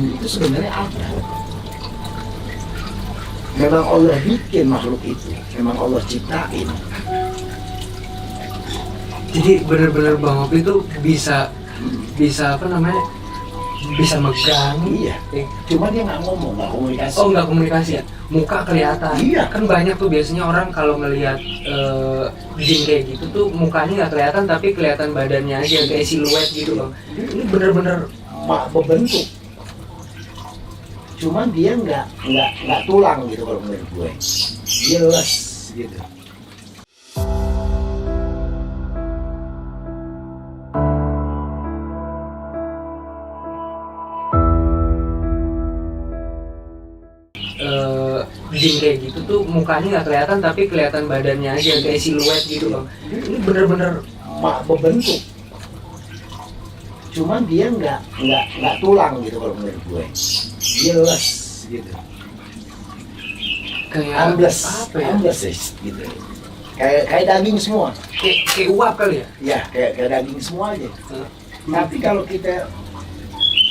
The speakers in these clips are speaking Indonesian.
Itu sebenarnya apa? Memang Allah bikin makhluk itu, memang Allah ciptain. Jadi benar-benar Bang Opi itu bisa apa namanya, bisa megang. Iya. Cuma dia nggak ngomong, nggak komunikasi. Oh, nggak komunikasi ya? Muka kelihatan. Iya. Kan banyak tuh biasanya orang kalau ngelihat jin kayak gitu tuh mukanya nggak kelihatan tapi kelihatan badannya aja kayak siluet gitu Bang. Ini bener-bener Berbentuk. Cuman dia nggak tulang gitu kalau menurut gue. Dia les gitu. jin kayak gitu tuh mukanya nggak kelihatan tapi kelihatan badannya aja kayak siluet gitu Bang. Ini bener-bener berbentuk. Cuman dia nggak tulang gitu kalau menurut gue. Dia les gitu. kayak Ambles, apa ya? ambles gitu. Kayak daging semua. Kayak uap kali ya? Ya, kayak daging semua aja. Tapi kalau kita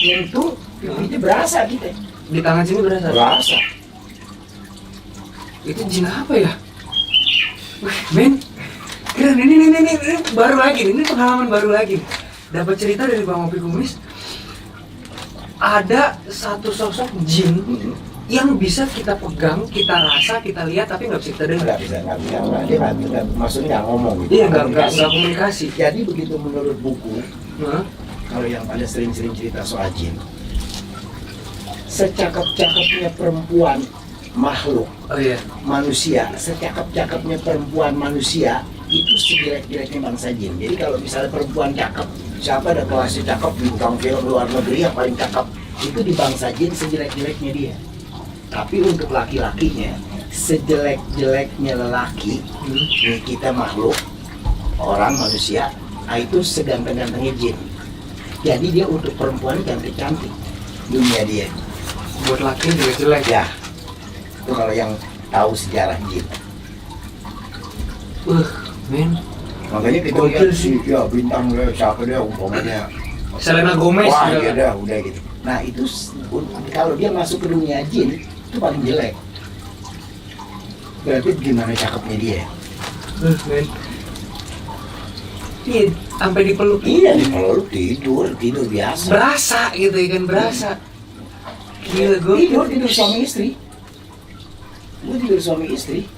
nyentuh, pipinya berasa kita. Di tangan sini berasa? Berasa. Itu jin apa ya? Wih, men, keren, ini baru lagi, ini pengalaman baru lagi. Dapat cerita dari Bang Opi Kumis, ada satu sosok jin yang bisa kita pegang, kita rasa, kita lihat, tapi nggak bisa kita dengar. Nggak bisa. Dia nggak, maksudnya nggak ngomong gitu. Iya, nggak komunikasi. Jadi begitu menurut buku, Hah? kalau yang pada sering-sering cerita soal jin, secakap-cakapnya perempuan makhluk Oh iya. manusia, secakap-cakapnya perempuan manusia itu sejelek-jeleknya bangsa jin. Jadi kalau misalnya perempuan cakep, siapa ada kelasnya cakep, bintang film luar negeri yang paling cakep, itu di bangsa jin sejelek-jeleknya dia. Tapi untuk laki-lakinya, sejelek-jeleknya lelaki, ini kita makhluk, orang manusia, itu seganteng-gantengnya jin. Jadi dia untuk perempuan cantik-cantik dunia dia. Buat laki juga jelek. Ya, itu kalau yang tahu sejarah jin. Men. Makanya kita Gokil lihat sih. ya bintang siapa dia umpamanya. Selena Gomez Wah, juga. iya udah gitu. Nah itu kalau dia masuk ke dunia jin itu paling jelek. Berarti gimana cakepnya dia? Men. Iya, sampai dipeluk. Iya nih kalau lu tidur biasa. Berasa gitu kan, berasa. Gila gue. Tidur suami istri. Lu tidur suami istri.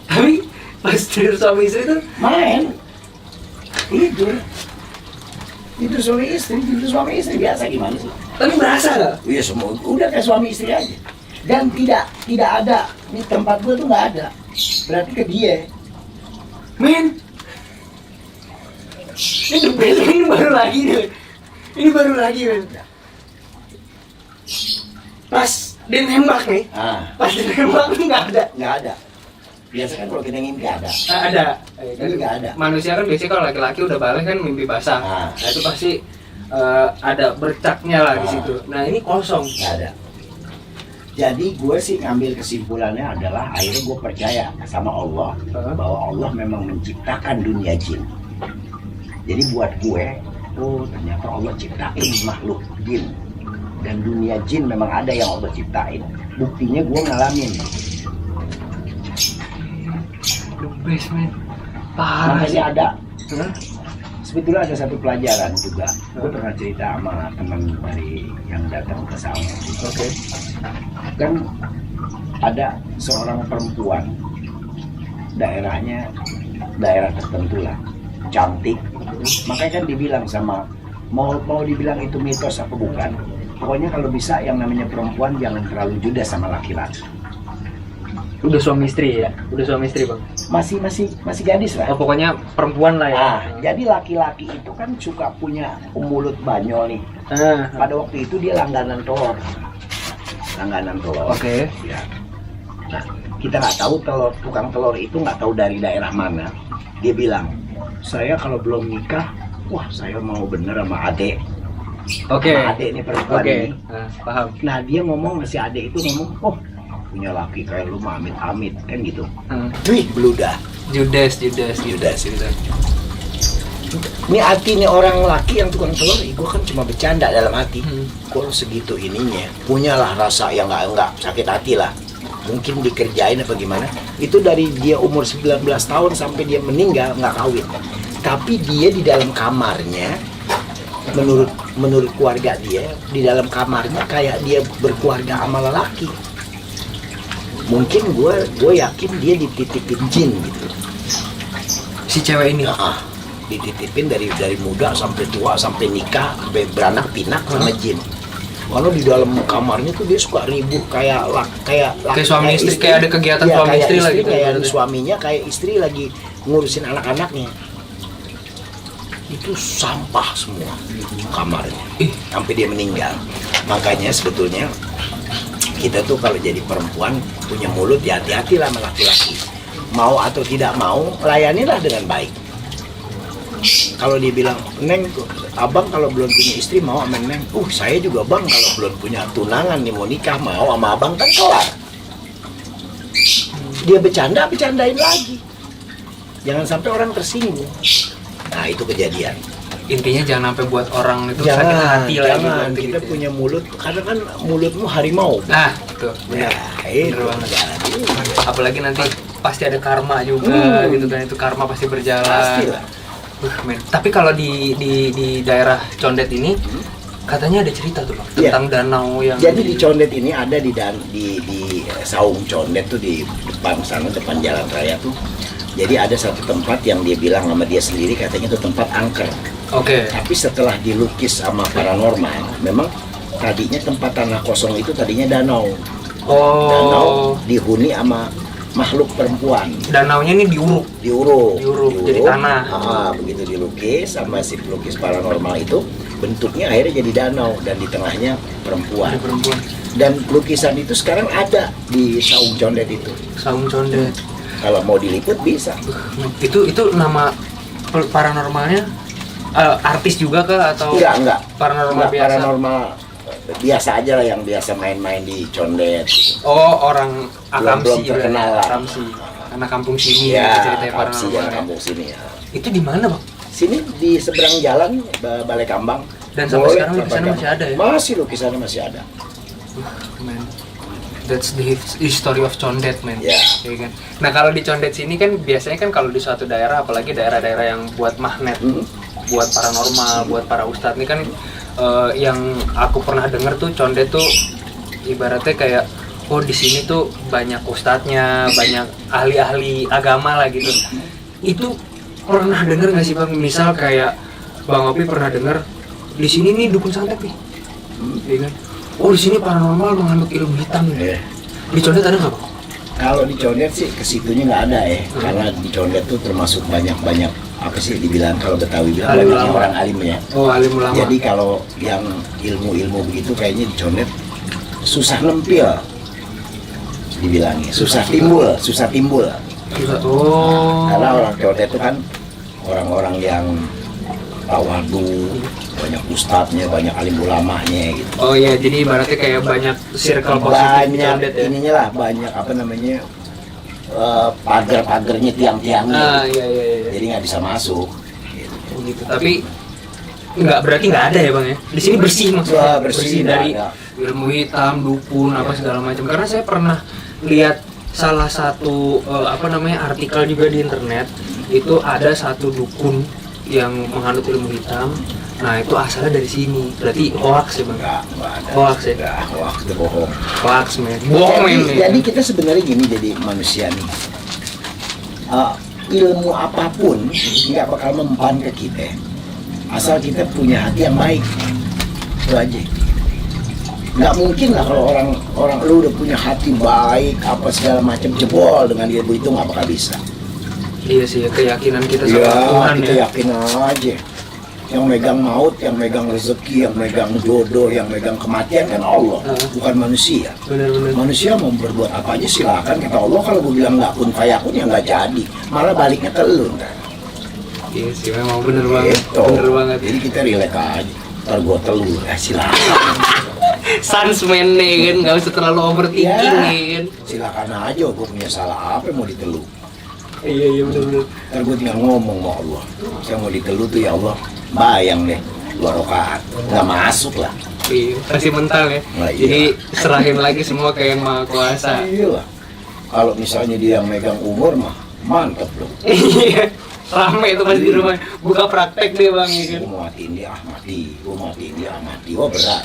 Tapi pas tidur suami istri tuh Main. Tidur suami istri biasa gimana sih? tapi berasa gak? Iya semua udah kayak suami istri aja. Dan tidak ada di tempat gua tuh nggak ada. Berarti ke dia. Men. Ini baru lagi nih. Ini baru lagi men. Pas dia nembak nih. Pas dia nembak tuh nggak ada. Nggak ada. Biasa kan kalau kita ngimpi ada. Ada. Ini nggak ada. Manusia kan biasanya kalau laki-laki udah balik kan mimpi basah. Nah itu pasti ada bercaknya lah di situ. Nah ini kosong. Nggak ada. Jadi gue sih ngambil kesimpulannya adalah akhirnya gue percaya sama Allah bahwa Allah memang menciptakan dunia jin. Jadi buat gue, oh ternyata Allah ciptain makhluk jin. Dan dunia jin memang ada yang Allah ciptain. Buktinya gue ngalamin. The best man. Parah. Makanya ada. Sebetulnya ada satu pelajaran juga. Gue pernah cerita sama teman dari yang datang ke sana. Oke. Kan ada seorang perempuan, daerahnya daerah tertentu lah, cantik. Makanya kan dibilang sama, mau dibilang itu mitos apa bukan, pokoknya kalau bisa yang namanya perempuan jangan terlalu judes sama laki-laki. Udah suami istri ya? Udah suami istri bang? Masih gadis lah. Oh pokoknya perempuan lah ya? Jadi laki-laki itu kan suka punya mulut banyol nih. Pada waktu itu dia langganan telur. Oke. Ya. Nah, kita nggak tahu tukang telur itu nggak tahu dari daerah mana. Dia bilang, saya kalau belum nikah, wah saya mau bener sama adek. Oke. Sama adek nih perempuan ini. Paham. Nah dia ngomong, si adek itu ngomong, oh punya laki kayak lu mah amit-amit kan gitu. Wih beludah. Judes. Ini hati nih orang laki yang tukang telur, gue kan cuma bercanda dalam hati. Kalau segitu ininya, punyalah rasa yang enggak sakit hati lah. Mungkin dikerjain apa gimana. Itu dari dia umur 19 tahun sampai dia meninggal nggak kawin. Tapi dia di dalam kamarnya, menurut keluarga dia, di dalam kamarnya kayak dia berkeluarga sama lelaki. Mungkin gue yakin dia dititipin jin gitu. Si cewek ini. Dititipin dari muda sampai tua sampai nikah sampai beranak pinak sama jin. Kalau di dalam kamarnya tuh dia suka ribut kayak suami istri, kayak ada kegiatan ya, suami istri lagi kayak suaminya kayak istri lagi ngurusin anak-anaknya. Itu sampah semua kamarnya sampai dia meninggal. Makanya sebetulnya kita tuh kalau jadi perempuan punya mulut ya hati-hati lah sama laki-laki. Mau atau tidak mau layanilah dengan baik. Kalau dia bilang, Neng, abang kalau belum punya istri mau sama Neng. Saya juga bang kalau belum punya tunangan nih mau nikah mau sama abang kan kelar. Dia bercandain lagi. Jangan sampai orang tersinggung. Nah itu kejadian. Intinya jangan sampai buat orang itu sakit hati lah. Jangan, kita gitu. punya mulut, karena kan mulutmu harimau. Nah, tuh, benar. Itu banget. Apalagi nanti pasti ada karma juga gitu kan, itu karma pasti berjalan. Pastilah. Tapi kalau di daerah Condet ini katanya ada cerita tuh Bang tentang danau yang. Jadi di Condet ini ada di Saung Condet tuh di depan sana, depan jalan raya tuh. Jadi ada satu tempat yang dia bilang sama dia sendiri katanya itu tempat angker. Oke. Tapi setelah dilukis sama paranormal, memang tadinya tempat tanah kosong itu tadinya danau. Danau dihuni sama makhluk perempuan. Danaunya ini diuruk. Jadi tanah. Begitu dilukis sama si pelukis paranormal itu, bentuknya akhirnya jadi danau dan di tengahnya perempuan. Dan lukisan itu sekarang ada di Saung Condet itu. Saung Condet. Kalau mau diliput bisa. Itu nama paranormalnya artis juga kah atau enggak paranormal biasa? Paranormal biasa aja lah yang biasa main-main di Condet. Orang belum terkenal lah. Akamsi. Anak kampung sini ya, ceritanya paranormal. Kampung sini ya. Itu di mana, Bang? Sini di seberang jalan Balai Kambang. Dan sampai sekarang lukisannya masih ada ya? Masih lukisannya masih ada. Man. That's the history of Condet, man. Yeah. Ya kan? Nah, kalau di Condet sini kan biasanya kan kalau di suatu daerah, apalagi daerah-daerah yang buat magnet, buat paranormal, buat para ustadz ini kan yang aku pernah dengar tuh Condet tuh ibaratnya kayak di sini tuh banyak ustadznya, banyak ahli-ahli agama lah gitu. Itu pernah dengar nggak sih Bang? Misal kayak Bang Opi pernah dengar di sini nih dukun santet nih, ya kan? Di sini paranormal mengandung ilmu hitam. Di Condet ada nggak Bang? Kalau di Condet sih kesitunya nggak ada ya, karena di Condet tuh termasuk banyak apa sih dibilang kalau Betawi bilang banyaknya orang alim ya. Alim ulama. Jadi kalau yang ilmu begitu kayaknya di Condet susah nempil, dibilangnya susah timbul. Karena orang Condet itu kan orang-orang yang tawadu, banyak ustadznya, banyak alim ulamanya gitu. Iya, jadi ibaratnya kayak banyak circle positif di Condet ya. Ininya lah banyak apa namanya pagar-pagarnya tiang-tiangnya. Iya. Jadi nggak bisa masuk. Gitu. Tapi berarti nggak ada ya Bang ya? Di sini bersih maksudnya. Bersih dari ilmu hitam, dukun, apa segala macam. Karena saya pernah lihat salah satu artikel juga di internet, itu ada satu dukun yang menganut ilmu hitam. Nah itu asalnya dari sini. Berarti hoax ya Bang? Nggak ada. Hoax ya? Hoax itu bohong. Hoax men. Bohong men. Jadi kita sebenarnya gini jadi manusia nih. Ilmu apapun nggak bakal mempan ke kita. Asal kita punya hati yang baik. Itu aja. Nggak mungkin lah kalau orang lu udah punya hati baik apa segala macam jebol dengan ilmu itu nggak bakal bisa. Iya sih, keyakinan kita sama Tuhan kita ya. yakin aja. Yang megang maut, yang megang rezeki, yang megang jodoh, yang megang kematian kan Allah, bukan manusia. Benar-benar. Manusia mau berbuat apa aja silakan. Kata Allah kalau gue bilang nggak kun fayakun ya nggak jadi, malah baliknya ke lu. Iya sih, memang bener banget. Gitu. Bener banget. Jadi kita relax aja. Ntar gue telur, silakan. Sans men nih kan, nggak usah terlalu overthinking Ya. nih kan. Silakan aja, gue punya salah apa mau ditelur. Iya benar-benar. Ntar gue tinggal ngomong sama Allah. Saya mau diteluh tuh ya Allah, bayang deh 2 rakaat, nggak masuk lah. Iya, kasih mental ya. Nah, iya. Jadi serahin lagi semua ke yang Maha Kuasa. Iya lah. Kalau misalnya dia yang megang umur mah mantep dong. Iya. Rame itu pasti di rumah. Buka praktek deh Bang ya kan. Gue mau matiin dia mati, gue matiin dia mati, wah berat.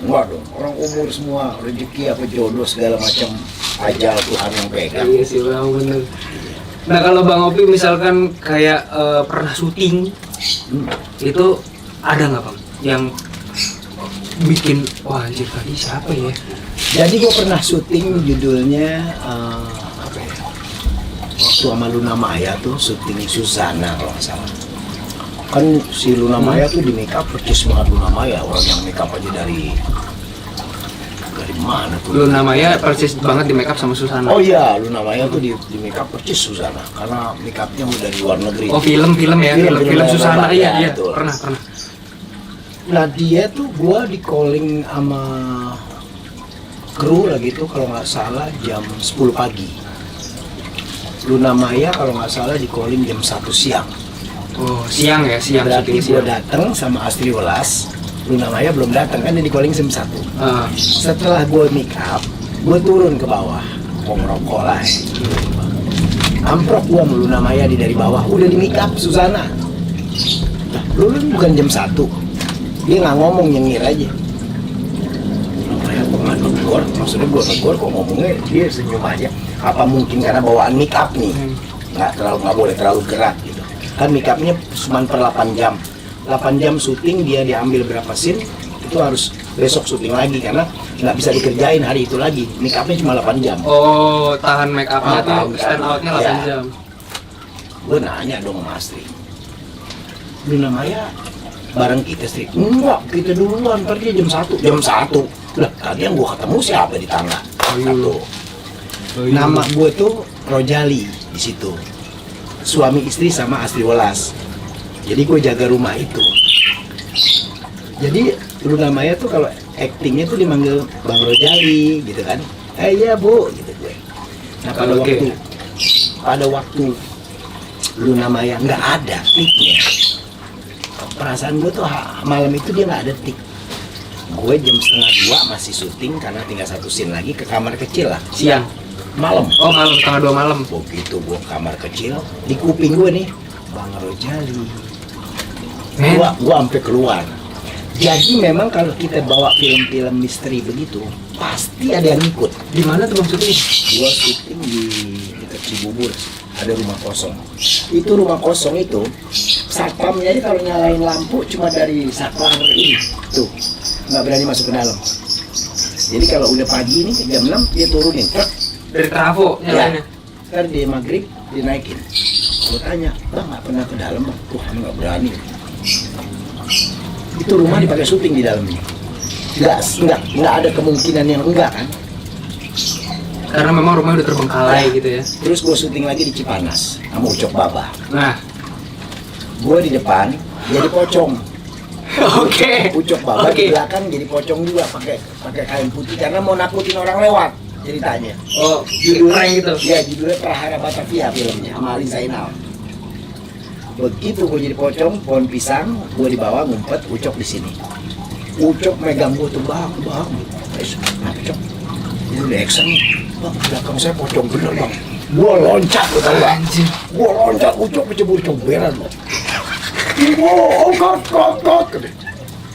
Enggak dong, orang umur semua rezeki apa jodoh segala macam ajal Tuhan yang pegang. Iya sih Bang, bener. Nah kalau Bang Opi misalkan kayak pernah syuting, itu ada nggak Bang yang bikin wah anjir tadi siapa ya? Jadi gue pernah syuting judulnya apa ya? Waktu sama Luna Maya tuh syuting Susana kalau nggak salah. Kan si Luna Maya tuh di make up percis banget Luna Maya, orang yang make up aja dari mana tuh? Luna Maya persis banget di make up sama Susana. Oh iya, Luna Maya tuh di make up percis Susana karena make upnya udah dari luar negeri. Oh film ya, film Susana ya, iya betul. pernah. Nah dia tuh gua di calling sama kru lah gitu kalau nggak salah jam 10 pagi. Luna Maya kalau nggak salah di calling jam 1 siang. Oh siang ya, siang Berarti syuting gua siang. datang sama Astri Welas, Luna Maya belum datang kan dia di calling jam 1. Ah, Setelah gua make up, gua turun ke bawah, mau ngerokok lah. Amprok gua sama Luna Maya dari bawah, udah di make up Susana. Nah, lu bukan jam 1. Dia nggak ngomong, nyengir aja. Kayak kok nggak negor, maksudnya gue negor kok ngomongnya dia senyum aja. Apa mungkin karena bawaan make up nih, nggak boleh terlalu gerak gitu. Kan make upnya cuma per 8 jam. 8 jam syuting dia diambil berapa scene itu harus besok syuting lagi karena nggak bisa dikerjain hari itu lagi. Make upnya cuma 8 jam. oh tahan make upnya tuh tahan. stand outnya 8 Ya. jam. Gue nanya dong sama Astri, Luna Maya bareng kita Astri? Enggak, kita duluan, ntar dia jam 1. Jam 1? Lah, tadi yang gue ketemu siapa di tangga? Satu. Nama gue tuh Rojali di situ. Suami istri sama Astri Welas. Jadi gue jaga rumah itu. Jadi Luna Maya tuh kalau actingnya tuh dimanggil Bang Rojali gitu kan. Iya bu, gitu gue. Nah Oke. pada waktu Luna Maya nggak ada tiknya. Perasaan gue tuh malam itu dia nggak ada tik. Gue jam 1:30 masih syuting karena tinggal 1 scene lagi ke kamar kecil lah. Siang. Malam. Oh malam, setengah 2 malam. Begitu gue ke kamar kecil, di kuping gue nih, Bang Rojali. Men. Gue sampai keluar. Jadi memang kalau kita bawa film-film misteri begitu, pasti ada yang ikut. Di mana tuh Bang syuting? Gue syuting di dekat Cibubur, ada rumah kosong. Itu rumah kosong itu, satpamnya ini kalau nyalain lampu cuma dari satpam ini, tuh, nggak berani masuk ke dalam. Jadi kalau udah pagi ini jam 6 dia turunin truk. Dari trafo nyalainnya. Ntar dia maghrib dinaikin. Gue tanya, bang nggak pernah ke dalam bang? Tuh kami nggak berani. Itu rumah dipakai syuting di dalamnya. Nggak ada kemungkinan yang enggak kan. Karena memang rumahnya udah terbengkalai gitu ya. Terus gue syuting lagi di Cipanas sama Ucok Baba. Nah, Gue di depan jadi pocong. oke. Ucok Baba Oke. di belakang jadi pocong juga pakai kain putih karena mau nakutin orang lewat ceritanya. Oh, prank gitu. Ya judulnya Prahara Batavia filmnya sama Ali Zainal. Begitu gue jadi pocong, pohon pisang, gue di bawah ngumpet, Ucok di sini. Ucok megang gue tuh bang. Kenapa Cok? Ini udah action nih. Bang, belakang saya pocong bener bang. Gue loncat, lu tau gak? Anjir. Gue loncat, Ucok kecebur comberan bang. Oh, kot.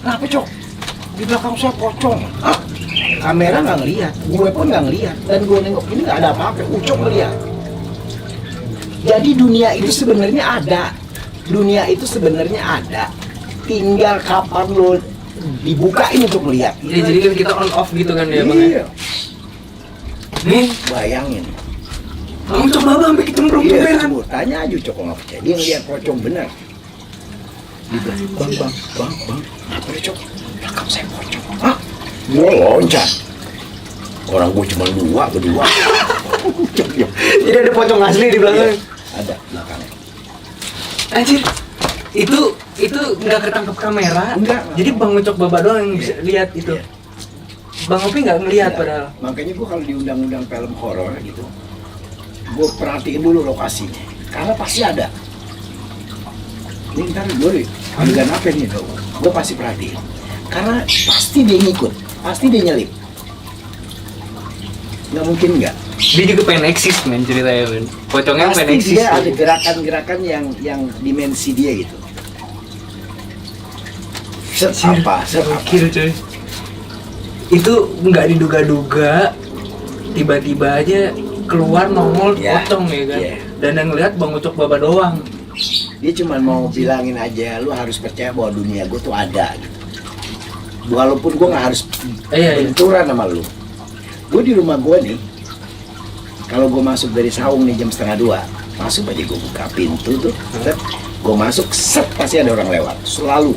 Kenapa Cok? Di belakang saya pocong. Hah? Kamera nggak ngeliat, gue pun nggak ngeliat. Dan gue nengok, ini nggak ada apa-apa, Ucok ngeliat. Jadi dunia itu sebenarnya ada. Dunia itu sebenarnya ada. Tinggal kapan lo dibukain untuk melihat. Ya, jadi kan kita on off gitu kan ya Bang ya. Iya. Nih, Bayangin. Bang coba Bang sampai ketemu Iya, beneran. gue tanya aja Cok nggak percaya. Dia ngeliat pocong bener. Dia bilang, bang, kenapa ya Cok? Belakang saya pocong. Hah? Gue loncat. Orang gue cuma berdua. Jadi ada pocong asli di belakang. Ada belakangnya. Anjir. Itu nggak ketangkep kamera. Enggak. Jadi Bang Ucok Baba doang yang bisa lihat itu. Iya. Bang Opi nggak ngelihat Iya. padahal. Makanya gue kalau di undang-undang film horor gitu, gue perhatiin dulu lokasinya, karena pasti ada. Ini ntar gue adegan apa nih dong? Gue pasti perhatiin, karena pasti dia ngikut, pasti dia nyelip. Nggak mungkin nggak. Dia juga pengen eksis men ceritanya men. Pocongnya Pasti pengen eksis. dia ada gerakan-gerakan yang dimensi dia gitu. Set apa? Gokil coy. Itu nggak diduga-duga, tiba-tiba aja keluar nongol Ya, pocong ya kan. ya. Dan yang lihat Bang Ucok Baba doang. Dia cuma mau bilangin aja, lu harus percaya bahwa dunia gue tuh ada gitu. Walaupun gue nggak harus Iya. benturan sama lu. Gue di rumah gue nih, kalau gue masuk dari saung nih jam 1:30, masuk aja gue buka pintu tuh, gue masuk, set pasti ada orang lewat, selalu.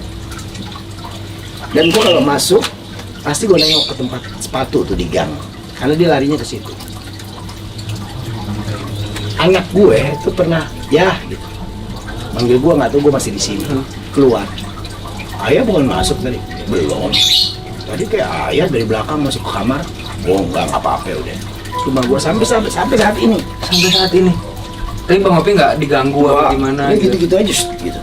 Dan gue kalau masuk, pasti gue nengok ke tempat sepatu tuh di gang, karena dia larinya ke situ. Anak gue tuh pernah, ya gitu, manggil gue nggak tahu gue masih di sini, keluar. Ayah bukan masuk tadi, belum. Tadi kayak ayah dari belakang masuk ke kamar. Oh enggak apa-apa udah. Cuma gue sampai saat ini. Sampai saat ini. Tapi Bang Opi nggak diganggu apa gimana Ini gitu. gitu-gitu aja gitu.